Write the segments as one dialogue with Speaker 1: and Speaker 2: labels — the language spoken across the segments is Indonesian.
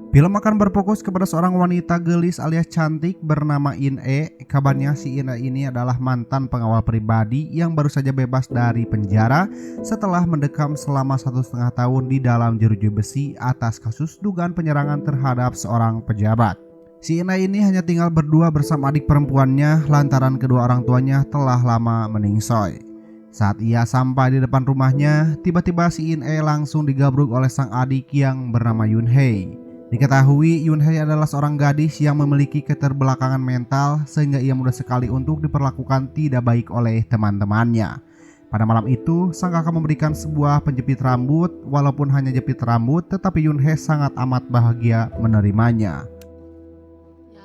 Speaker 1: Film akan berfokus kepada seorang wanita gelis alias cantik bernama In-e. Kabarnya si In-e ini adalah mantan pengawal pribadi yang baru saja bebas dari penjara setelah mendekam selama 1,5 tahun di dalam jeruji besi atas kasus dugaan penyerangan terhadap seorang pejabat. Si In-e ini hanya tinggal berdua bersama adik perempuannya lantaran kedua orang tuanya telah lama meningsoy. Saat ia sampai di depan rumahnya, tiba-tiba si In-e langsung digabruk oleh sang adik yang bernama Yoon-hae. Diketahui Yoon-hae adalah seorang gadis yang memiliki keterbelakangan mental sehingga ia mudah sekali untuk diperlakukan tidak baik oleh teman-temannya. Pada malam itu, sang kakak memberikan sebuah penjepit rambut. Walaupun hanya jepit rambut, tetapi Yoon-hae sangat amat bahagia menerimanya.
Speaker 2: 야,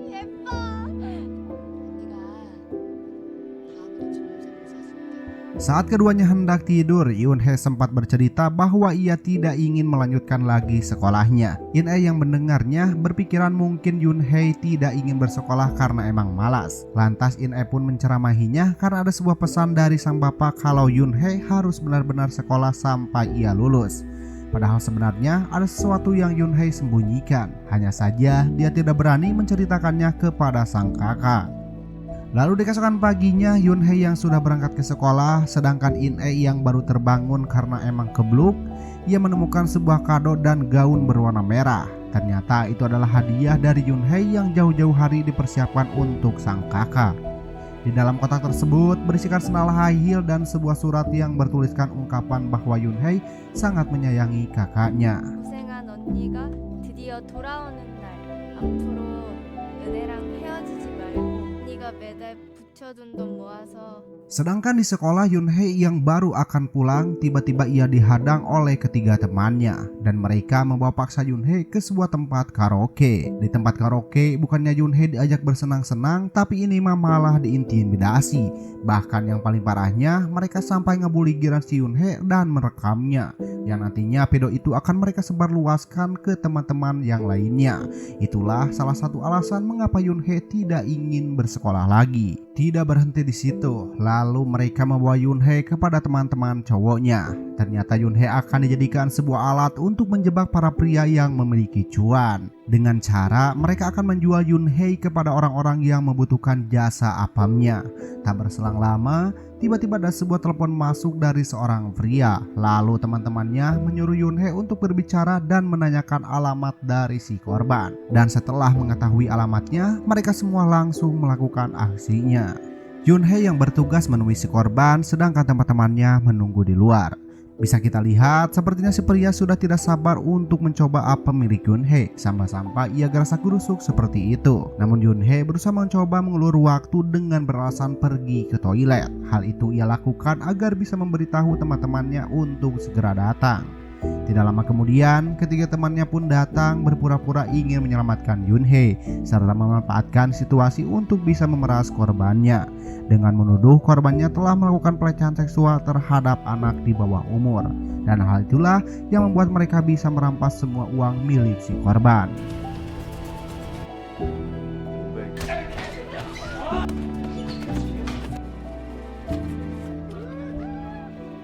Speaker 2: 예뻐. 내가 다음으로 주문점을 샀습니다.
Speaker 1: Saat keduanya hendak tidur, Yoon-hae sempat bercerita bahwa ia tidak ingin melanjutkan lagi sekolahnya. In-e yang mendengarnya berpikiran mungkin Yoon-hae tidak ingin bersekolah karena emang malas. Lantas In-e pun menceramahinya karena ada sebuah pesan dari sang bapak kalau Yoon-hae harus benar-benar sekolah sampai ia lulus. Padahal sebenarnya ada sesuatu yang Yoon-hae sembunyikan. Hanya saja dia tidak berani menceritakannya kepada sang kakak. Lalu di keesokan paginya, Yoon-hae yang sudah berangkat ke sekolah, sedangkan In-e yang baru terbangun karena emang kebluk. Ia menemukan sebuah kado dan gaun berwarna merah. Ternyata itu adalah hadiah dari Yoon-hae yang jauh-jauh hari dipersiapkan untuk sang kakak. Di dalam kotak tersebut berisikan sendal high heel dan sebuah surat yang bertuliskan ungkapan bahwa Yoon-hae sangat menyayangi kakaknya.
Speaker 2: 고생한 언니가 드디어 돌아오는 날. 앞으로 은혜랑 헤어지지 말고 언니가 매달 붙여둔 돈 모아서.
Speaker 1: Sedangkan di sekolah, Yoon-hae yang baru akan pulang tiba-tiba ia dihadang oleh ketiga temannya dan mereka membawa paksa Yoon-hae ke sebuah tempat karaoke. Di tempat karaoke bukannya Yoon-hae diajak bersenang-senang, tapi ini malah diintimidasi. Bahkan yang paling parahnya, mereka sampai ngebully giran si Yoon-hae dan merekamnya, yang nantinya video itu akan mereka sebarluaskan ke teman-teman yang lainnya. Itulah salah satu alasan mengapa Yoon-hae tidak ingin bersekolah lagi. Tidak berhenti di situ, lalu mereka membawa Yoon-hae kepada teman-teman cowoknya. Ternyata Yoon-hae akan dijadikan sebuah alat untuk menjebak para pria yang memiliki cuan. Dengan cara mereka akan menjual Yoon-hae kepada orang-orang yang membutuhkan jasa apamnya. Tak berselang lama, tiba-tiba ada sebuah telepon masuk dari seorang pria. Lalu teman-temannya menyuruh Yoon-hae untuk berbicara dan menanyakan alamat dari si korban. Dan setelah mengetahui alamatnya, mereka semua langsung melakukan aksinya. Yoon-hae yang bertugas menemui si korban, sedangkan teman-temannya menunggu di luar. Bisa kita lihat, sepertinya si pria sudah tidak sabar untuk mencoba apa milik Yoon-hae, sampai-sampai ia gerasa gerusuk seperti itu. Namun Yoon-hae berusaha mencoba mengulur waktu dengan beralasan pergi ke toilet. Hal itu ia lakukan agar bisa memberitahu teman-temannya untuk segera datang. Tidak lama kemudian, ketiga temannya pun datang berpura-pura ingin menyelamatkan Yoon-hae serta memanfaatkan situasi untuk bisa memeras korbannya dengan menuduh korbannya telah melakukan pelecehan seksual terhadap anak di bawah umur. Dan hal itulah yang membuat mereka bisa merampas semua uang milik si korban.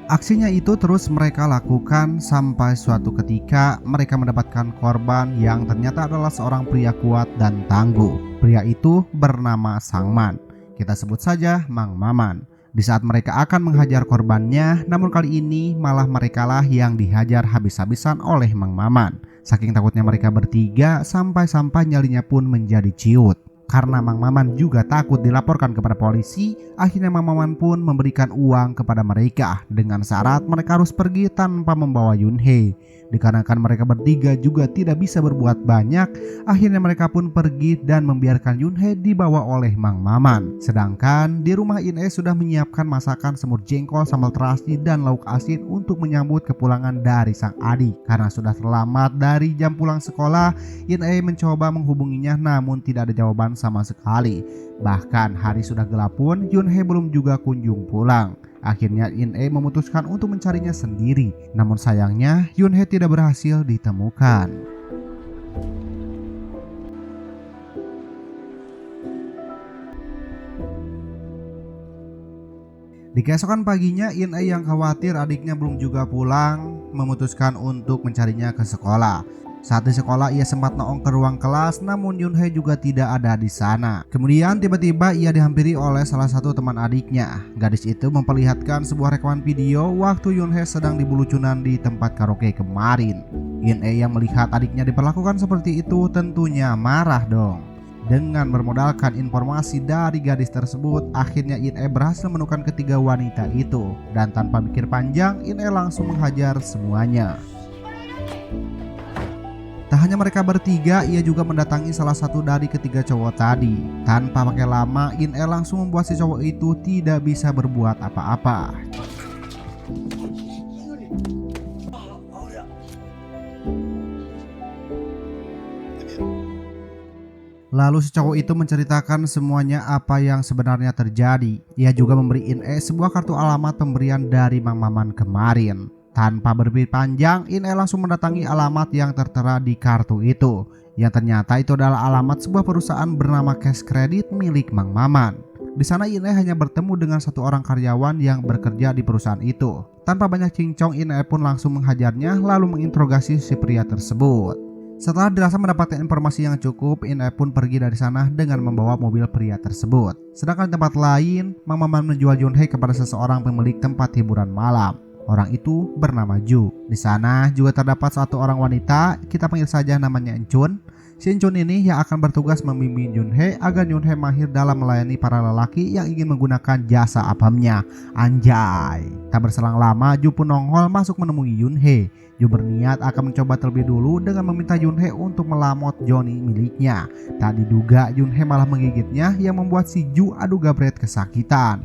Speaker 1: Aksinya itu terus mereka lakukan sampai suatu ketika mereka mendapatkan korban yang ternyata adalah seorang pria kuat dan tangguh. Pria itu bernama Sangman. Kita sebut saja Mang Maman. Di saat mereka akan menghajar korbannya, namun kali ini malah merekalah yang dihajar habis-habisan oleh Mang Maman. Saking takutnya mereka bertiga sampai-sampai nyalinya pun menjadi ciut. Karena Mang Maman juga takut dilaporkan kepada polisi, akhirnya Mang Maman pun memberikan uang kepada mereka dengan syarat mereka harus pergi tanpa membawa Yoon-hae. Dikarenakan mereka bertiga juga tidak bisa berbuat banyak, akhirnya mereka pun pergi dan membiarkan Yoon-hae dibawa oleh Mang Maman. Sedangkan di rumah In-e sudah menyiapkan masakan semur jengkol, sambal terasi, dan lauk asin untuk menyambut kepulangan dari sang adik. Karena sudah terlambat dari jam pulang sekolah, In-e mencoba menghubunginya namun tidak ada jawaban sama sekali. Bahkan hari sudah gelap pun Yoon-hae belum juga kunjung pulang. Akhirnya In-e memutuskan untuk mencarinya sendiri. Namun sayangnya Yoon-hae tidak berhasil ditemukan. Di keesokan paginya, In-e yang khawatir adiknya belum juga pulang memutuskan untuk mencarinya ke sekolah. Saat di sekolah ia sempat naong ke ruang kelas, namun Yunhei juga tidak ada di sana. Kemudian tiba-tiba ia dihampiri oleh salah satu teman adiknya. Gadis itu memperlihatkan sebuah rekaman video waktu Yunhei sedang dibulucunan di tempat karaoke kemarin. In-e yang melihat adiknya diperlakukan seperti itu tentunya marah dong. Dengan bermodalkan informasi dari gadis tersebut, akhirnya In-e berhasil menemukan ketiga wanita itu. Dan tanpa pikir panjang, In-e langsung menghajar semuanya. Tak hanya mereka bertiga, ia juga mendatangi salah satu dari ketiga cowok tadi. Tanpa pakai lama, In-e langsung membuat si cowok itu tidak bisa berbuat apa-apa. Lalu si cowok itu menceritakan semuanya apa yang sebenarnya terjadi. Ia juga memberi In-e sebuah kartu alamat pemberian dari Mang Maman kemarin. Tanpa berpikir panjang, In-e langsung mendatangi alamat yang tertera di kartu itu. Yang ternyata itu adalah alamat sebuah perusahaan bernama Cash Credit milik Mang Maman. Di sana In-e hanya bertemu dengan satu orang karyawan yang bekerja di perusahaan itu. Tanpa banyak cincong, In-e pun langsung menghajarnya lalu menginterogasi si pria tersebut. Setelah dirasa mendapatkan informasi yang cukup, In-e pun pergi dari sana dengan membawa mobil pria tersebut. Sedangkan di tempat lain, Mang Maman menjual Yunhei kepada seseorang pemilik tempat hiburan malam. Orang itu bernama Ju. Di sana juga terdapat satu orang wanita, kita panggil saja namanya Encun. Si Encun ini yang akan bertugas membimbing Yunhei agar Yunhei mahir dalam melayani para lelaki yang ingin menggunakan jasa abamnya. Anjay. Tak berselang lama, Ju pun nongol masuk menemui Yunhei. Ju berniat akan mencoba terlebih dulu dengan meminta Yunhei untuk melamot Johnny miliknya. Tak diduga Yunhei malah menggigitnya yang membuat si Ju adu gabret kesakitan.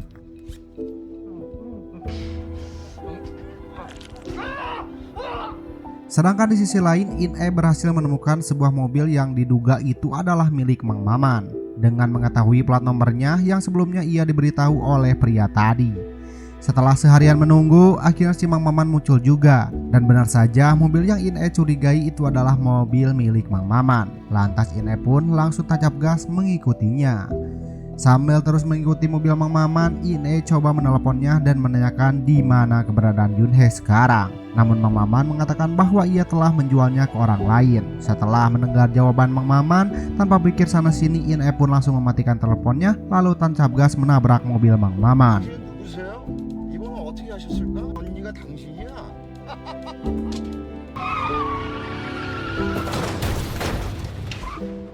Speaker 1: Sedangkan di sisi lain, In-e berhasil menemukan sebuah mobil yang diduga itu adalah milik Mang Maman. Dengan mengetahui plat nomornya yang sebelumnya ia diberitahu oleh pria tadi. Setelah seharian menunggu, akhirnya si Mang Maman muncul juga. Dan benar saja mobil yang In-e curigai itu adalah mobil milik Mang Maman. Lantas In-e pun langsung tancap gas mengikutinya. Sambil terus mengikuti mobil Mang Maman, In-e coba meneleponnya dan menanyakan di mana keberadaan Yunhei sekarang. Namun Mang Maman mengatakan bahwa ia telah menjualnya ke orang lain. Setelah mendengar jawaban Mang Maman, tanpa pikir sana sini, In-e pun langsung mematikan teleponnya lalu tancap gas menabrak mobil Mang Maman.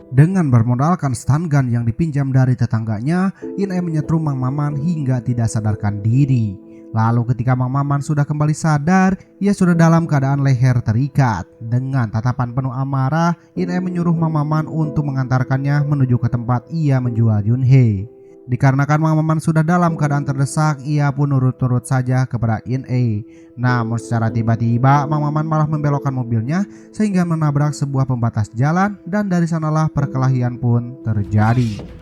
Speaker 1: Dengan bermodalkan stun gun yang dipinjam dari tetangganya, In-e menyetrum Mang Maman hingga tidak sadarkan diri. Lalu ketika Mang Maman sudah kembali sadar, ia sudah dalam keadaan leher terikat. Dengan tatapan penuh amarah, In-e menyuruh Mang Maman untuk mengantarkannya menuju ke tempat ia menjual Yunhei. Dikarenakan Mang Maman sudah dalam keadaan terdesak, ia pun nurut-nurut saja kepada In-e. Namun secara tiba-tiba Mang Maman malah membelokkan mobilnya sehingga menabrak sebuah pembatas jalan, dan dari sanalah perkelahian pun terjadi.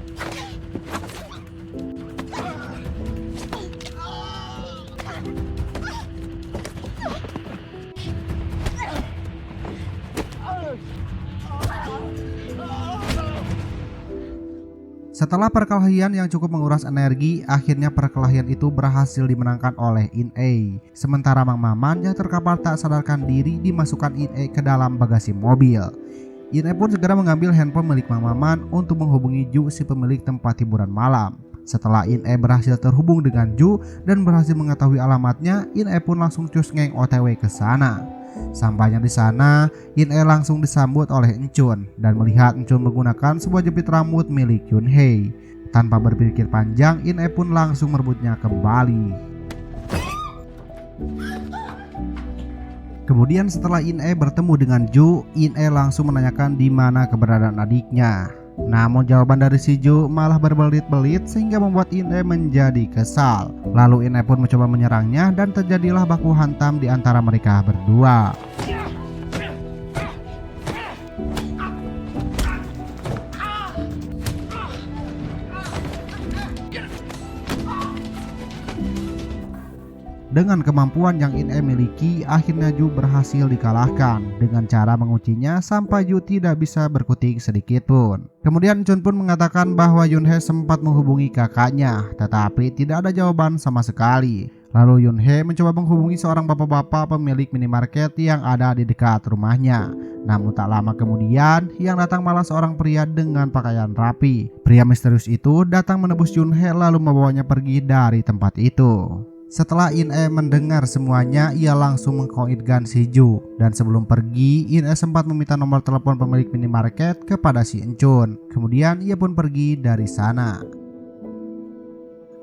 Speaker 1: Setelah perkelahian yang cukup menguras energi, akhirnya perkelahian itu berhasil dimenangkan oleh In-e. Sementara Mang Maman yang terkapar tak sadarkan diri dimasukkan In-e ke dalam bagasi mobil. In-e pun segera mengambil handphone milik Mang Maman untuk menghubungi Ju, si pemilik tempat hiburan malam. Setelah In-e berhasil terhubung dengan Ju dan berhasil mengetahui alamatnya, In-e pun langsung cus ngeng OTW ke sana. Sampainya di sana, In-e langsung disambut oleh Encun dan melihat Encun menggunakan sebuah jepit rambut milik Yunhei. Tanpa berpikir panjang, In-e pun langsung merebutnya kembali. Kemudian setelah In-e bertemu dengan Ju, In-e langsung menanyakan di mana keberadaan adiknya. Namun jawaban dari si Ju malah berbelit-belit sehingga membuat In-e menjadi kesal. Lalu In-e pun mencoba menyerangnya dan terjadilah baku hantam di antara mereka berdua. Dengan kemampuan yang In-e miliki, akhirnya Ju berhasil dikalahkan dengan cara menguncinya sampai Ju tidak bisa berkutik sedikit pun. Kemudian Chun pun mengatakan bahwa Yun-hee sempat menghubungi kakaknya, tetapi tidak ada jawaban sama sekali. Lalu Yun-hee mencoba menghubungi seorang bapak-bapak pemilik minimarket yang ada di dekat rumahnya. Namun tak lama kemudian, yang datang malah seorang pria dengan pakaian rapi. Pria misterius itu datang menebus Yun-hee lalu membawanya pergi dari tempat itu. Setelah In-e mendengar semuanya, ia langsung mengkomitkan si Ju. Dan sebelum pergi, In-e sempat meminta nomor telepon pemilik minimarket kepada si Chun. Kemudian ia pun pergi dari sana.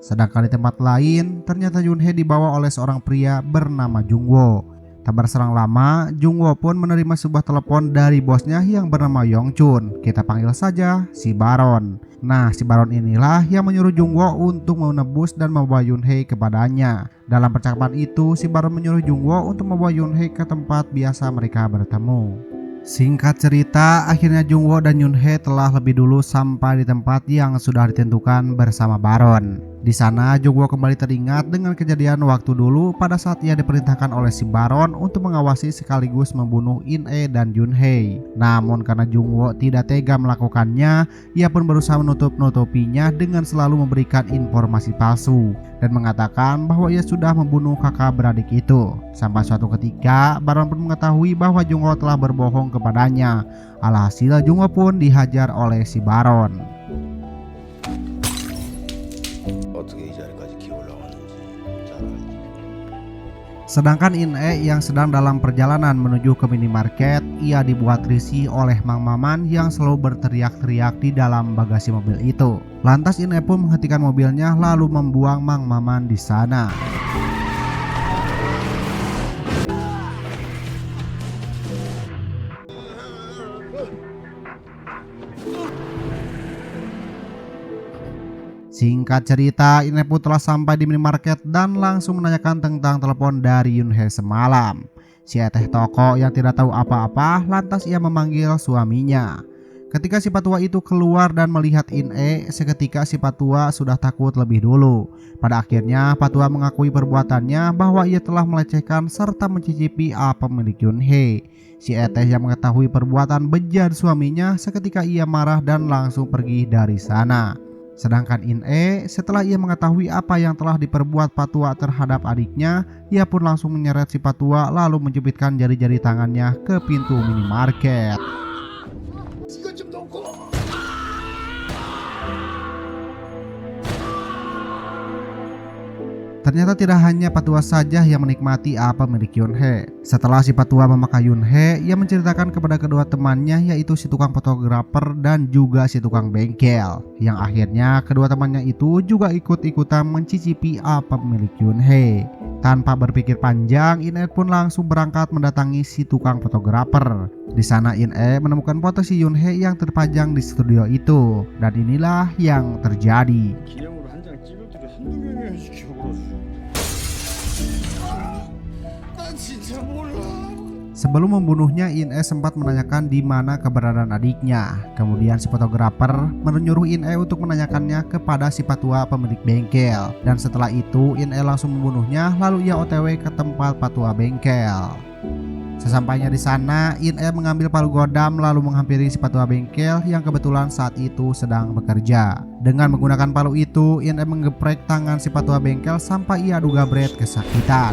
Speaker 1: Sedangkan di tempat lain, ternyata Yun-hee dibawa oleh seorang pria bernama Jungwo. Tak berselang lama, Jungwo pun menerima sebuah telepon dari bosnya yang bernama Yongchun. Kita panggil saja si Baron. Nah, si Baron inilah yang menyuruh Jungwo untuk menebus dan membawa Yun-hee kepadanya. Dalam percakapan itu, si Baron menyuruh Jungwo untuk membawa Yun-hee ke tempat biasa mereka bertemu. Singkat cerita, akhirnya Jungwo dan Yun-hee telah lebih dulu sampai di tempat yang sudah ditentukan bersama Baron. Di sana Jungwo kembali teringat dengan kejadian waktu dulu pada saat ia diperintahkan oleh si Baron untuk mengawasi sekaligus membunuh In-e dan Yun-hee. Namun karena Jungwo tidak tega melakukannya, ia pun berusaha menutup-nutupinya dengan selalu memberikan informasi palsu dan mengatakan bahwa ia sudah membunuh kakak beradik itu. Sampai suatu ketika Baron pun mengetahui bahwa Jungwo telah berbohong kepadanya. Alhasil Jungwo pun dihajar oleh si Baron. Sedangkan In-e yang sedang dalam perjalanan menuju ke minimarket, ia dibuat risih oleh Mang Maman yang selalu berteriak-teriak di dalam bagasi mobil itu. Lantas In-e pun menghentikan mobilnya lalu membuang Mang Maman di sana. Singkat cerita, In-e pun telah sampai di minimarket dan langsung menanyakan tentang telepon dari Yun-hee semalam. Si eteh toko yang tidak tahu apa-apa lantas ia memanggil suaminya. Ketika si patua itu keluar dan melihat In-e, seketika si patua sudah takut lebih dulu. Pada akhirnya patua mengakui perbuatannya bahwa ia telah melecehkan serta mencicipi apa milik Yun-hee. Si eteh yang mengetahui perbuatan bejat suaminya seketika ia marah dan langsung pergi dari sana. Sedangkan In-e setelah ia mengetahui apa yang telah diperbuat patua terhadap adiknya, ia pun langsung menyeret si patua lalu menjepitkan jari-jari tangannya ke pintu minimarket. Ternyata tidak hanya patua saja yang menikmati apa milik Yun-hee. Setelah si patua memakai Yun-hee, ia menceritakan kepada kedua temannya yaitu si tukang fotografer dan juga si tukang bengkel. Yang akhirnya kedua temannya itu juga ikut-ikutan mencicipi apa milik Yun-hee. Tanpa berpikir panjang, In-e pun langsung berangkat mendatangi si tukang fotografer. Di sana In-e menemukan foto si Yun-hee yang terpajang di studio itu. Dan inilah yang terjadi. Sebelum membunuhnya, In-e sempat menanyakan di mana keberadaan adiknya. Kemudian si fotografer menyuruh In-e untuk menanyakannya kepada si patua pemilik bengkel. Dan setelah itu In-e langsung membunuhnya lalu ia OTW ke tempat patua bengkel. Sesampainya di sana, In-e mengambil palu godam lalu menghampiri si patua bengkel yang kebetulan saat itu sedang bekerja. Dengan menggunakan palu itu, In-e menggeprek tangan si patua bengkel sampai ia adu gabret kesakitan.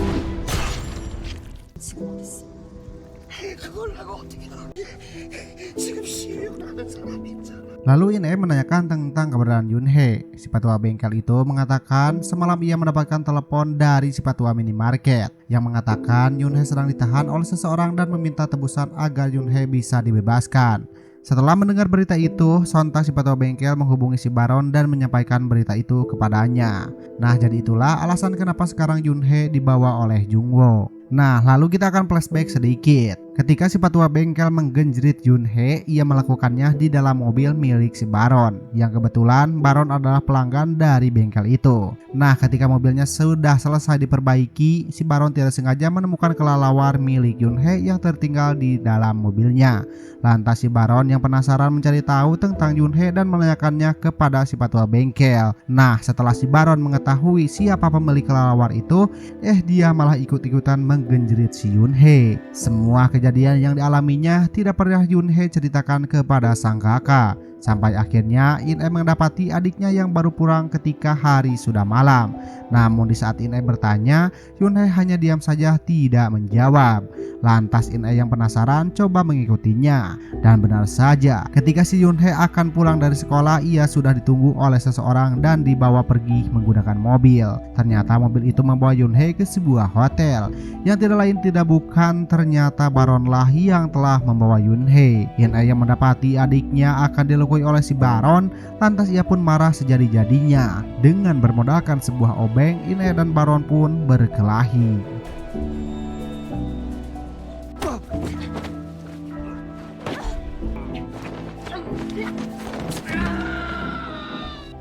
Speaker 1: Lalu In-e menanyakan tentang keberadaan Yun-hee. Si patua bengkel itu mengatakan semalam ia mendapatkan telepon dari si patua minimarket yang mengatakan Yun-hee sedang ditahan oleh seseorang dan meminta tebusan agar Yun-hee bisa dibebaskan. Setelah mendengar berita itu, sontak si patua bengkel menghubungi si Baron dan menyampaikan berita itu kepadanya. Nah, jadi itulah alasan kenapa sekarang Yun-hee dibawa oleh Jungwo. Nah, lalu kita akan flashback sedikit. Ketika si petua bengkel menggenjrit Junhee, ia melakukannya di dalam mobil milik si Baron, yang kebetulan Baron adalah pelanggan dari bengkel itu. Nah, ketika mobilnya sudah selesai diperbaiki, si Baron tidak sengaja menemukan kelelawar milik Junhee yang tertinggal di dalam mobilnya. Lantas si Baron yang penasaran mencari tahu tentang Junhee dan menanyakannya kepada si petua bengkel. Nah, setelah si Baron mengetahui siapa pemilik kelelawar itu, dia malah ikut-ikutan menggenjrit si Junhee. Semua kejadian yang dialaminya tidak pernah Junhee ceritakan kepada sang kakak. Sampai akhirnya In-e mendapati adiknya yang baru pulang ketika hari sudah malam. Namun di saat In-e bertanya, Junhee hanya diam saja tidak menjawab. Lantas In-e yang penasaran coba mengikutinya. Dan benar saja, ketika si Junhee akan pulang dari sekolah, ia sudah ditunggu oleh seseorang dan dibawa pergi menggunakan mobil. Ternyata mobil itu membawa Junhee ke sebuah hotel. Yang tidak lain tidak bukan, ternyata Baronlah yang telah membawa Junhee. In-e yang mendapati adiknya akan dilukui oleh si Baron, lantas ia pun marah sejadi-jadinya. Dengan bermodalkan sebuah obeng, In-e dan Baron pun berkelahi.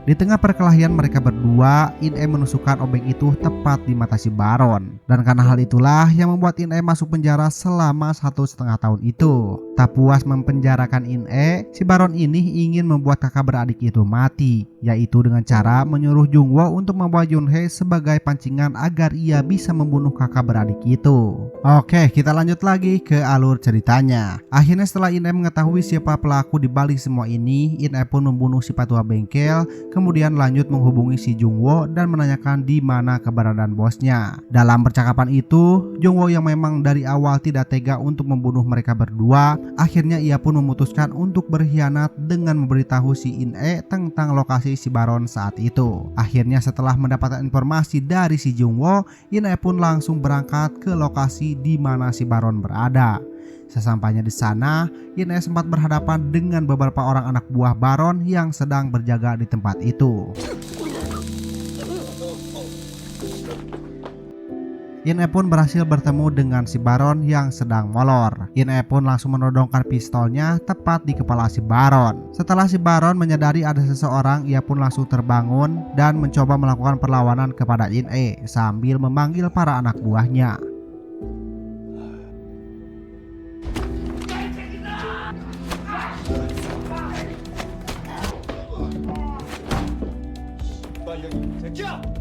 Speaker 1: Di tengah perkelahian mereka berdua, In-e menusukkan obeng itu tepat di mata si Baron. Dan karena hal itulah yang membuat In-e masuk penjara selama 1,5 tahun itu. Tak puas mempenjarakan In-e, si Baron ini ingin membuat kakak beradik itu mati, yaitu dengan cara menyuruh Jungwoo untuk membawa Junhee sebagai pancingan agar ia bisa membunuh kakak beradik itu. Oke, kita lanjut lagi ke alur ceritanya. Akhirnya setelah In-e mengetahui siapa pelaku di balik semua ini, In-e pun membunuh si petua bengkel, kemudian lanjut menghubungi si Jungwoo dan menanyakan di mana keberadaan bosnya. Dalam percakapan itu, Jungwoo yang memang dari awal tidak tega untuk membunuh mereka berdua, akhirnya ia pun memutuskan untuk berkhianat dengan memberitahu si In-e tentang lokasi si Baron saat itu. Akhirnya setelah mendapatkan informasi dari si Jungwoo, In-e pun langsung berangkat ke lokasi di mana si Baron berada. Sesampainya di sana, In-e sempat berhadapan dengan beberapa orang anak buah Baron yang sedang berjaga di tempat itu. In-e pun berhasil bertemu dengan si Baron yang sedang molor. In-e pun langsung menodongkan pistolnya tepat di kepala si Baron. Setelah si Baron menyadari ada seseorang, ia pun langsung terbangun dan mencoba melakukan perlawanan kepada In-e sambil memanggil para anak buahnya.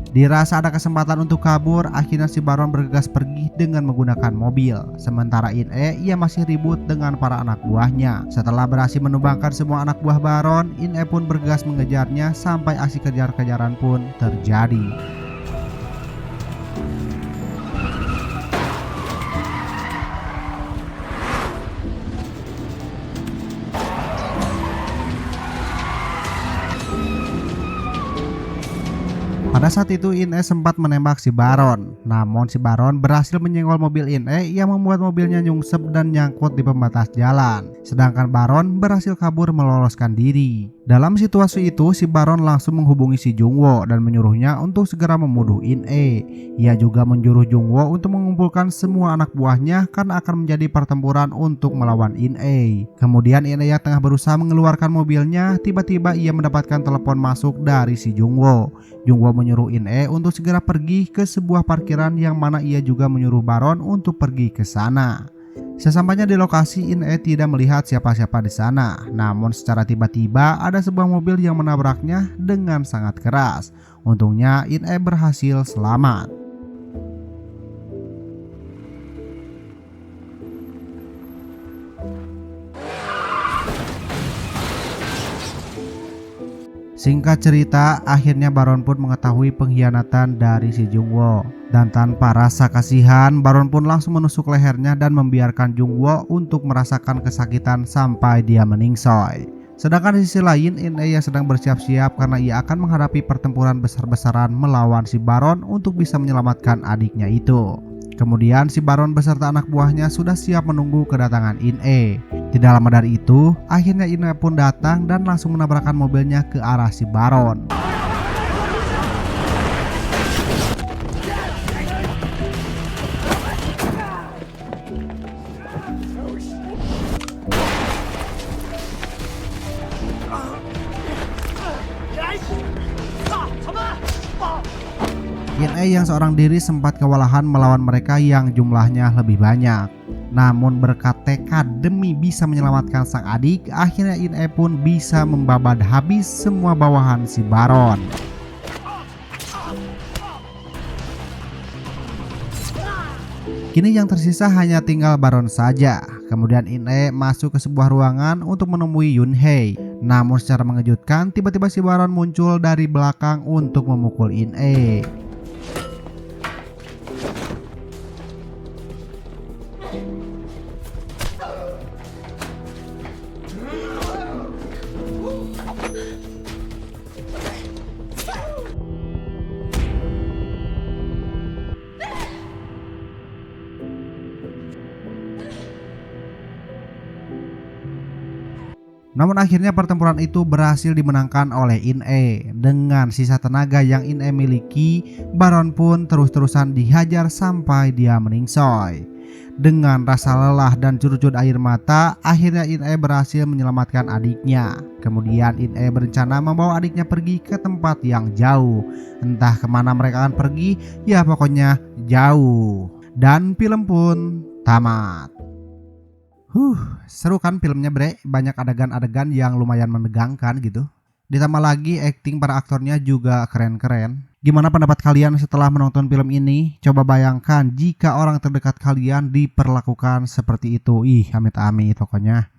Speaker 1: Dirasa ada kesempatan untuk kabur, akhirnya si Baron bergegas pergi dengan menggunakan mobil. Sementara In-e ia masih ribut dengan para anak buahnya. Setelah berhasil menumbangkan semua anak buah Baron, In-e pun bergegas mengejarnya sampai aksi kejar-kejaran pun terjadi. Pada saat itu In-e sempat menembak si Baron, namun si Baron berhasil menyenggol mobil In-e yang membuat mobilnya nyungsep dan nyangkut di pembatas jalan. Sedangkan Baron berhasil kabur meloloskan diri. Dalam situasi itu, si Baron langsung menghubungi si Jungwoo dan menyuruhnya untuk segera membunuh In-e. Ia juga menyuruh Jungwoo untuk mengumpulkan semua anak buahnya karena akan menjadi pertempuran untuk melawan In-e. Kemudian In-e yang tengah berusaha mengeluarkan mobilnya, tiba-tiba ia mendapatkan telepon masuk dari si Jungwoo. Jungwoo menyuruh In-e untuk segera pergi ke sebuah parkiran yang mana ia juga menyuruh Baron untuk pergi ke sana. Sesampainya di lokasi, In-e tidak melihat siapa-siapa di sana. Namun secara tiba-tiba ada sebuah mobil yang menabraknya dengan sangat keras. Untungnya In-e berhasil selamat. Singkat cerita, akhirnya Baron pun mengetahui pengkhianatan dari si Jungwoo. Dan tanpa rasa kasihan, Baron pun langsung menusuk lehernya dan membiarkan Jungwoo untuk merasakan kesakitan sampai dia meningsoy. Sedangkan di sisi lain, In-e yang sedang bersiap-siap karena ia akan menghadapi pertempuran besar-besaran melawan si Baron untuk bisa menyelamatkan adiknya itu. Kemudian si Baron beserta anak buahnya sudah siap menunggu kedatangan In-e. Tidak lama dari itu, akhirnya In-e pun datang dan langsung menabrakkan mobilnya ke arah si Baron. In-e yang seorang diri sempat kewalahan melawan mereka yang jumlahnya lebih banyak. Namun berkat tekad demi bisa menyelamatkan sang adik, akhirnya In-e pun bisa membabat habis semua bawahan si Baron. Kini yang tersisa hanya tinggal Baron saja. Kemudian In-e masuk ke sebuah ruangan untuk menemui Yunhei. Namun secara mengejutkan, tiba-tiba si Baron muncul dari belakang untuk memukul In-e. Namun akhirnya pertempuran itu berhasil dimenangkan oleh In-e. Dengan sisa tenaga yang In-e miliki, Baron pun terus-terusan dihajar sampai dia meningsoy. Dengan rasa lelah dan curut-curut air mata, akhirnya In-e berhasil menyelamatkan adiknya. Kemudian In-e berencana membawa adiknya pergi ke tempat yang jauh. Entah kemana mereka akan pergi, ya pokoknya jauh. Dan film pun tamat. Seru kan filmnya bre, banyak adegan-adegan yang lumayan menegangkan gitu. Ditambah lagi akting para aktornya juga keren-keren. Gimana pendapat kalian setelah menonton film ini? Coba bayangkan jika orang terdekat kalian diperlakukan seperti itu. Amit-amit pokoknya.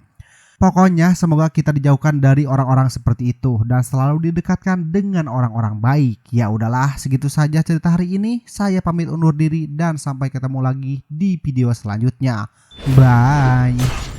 Speaker 1: Pokoknya semoga kita dijauhkan dari orang-orang seperti itu dan selalu didekatkan dengan orang-orang baik. Ya udahlah, segitu saja cerita hari ini. Saya pamit undur diri dan sampai ketemu lagi di video selanjutnya. Bye.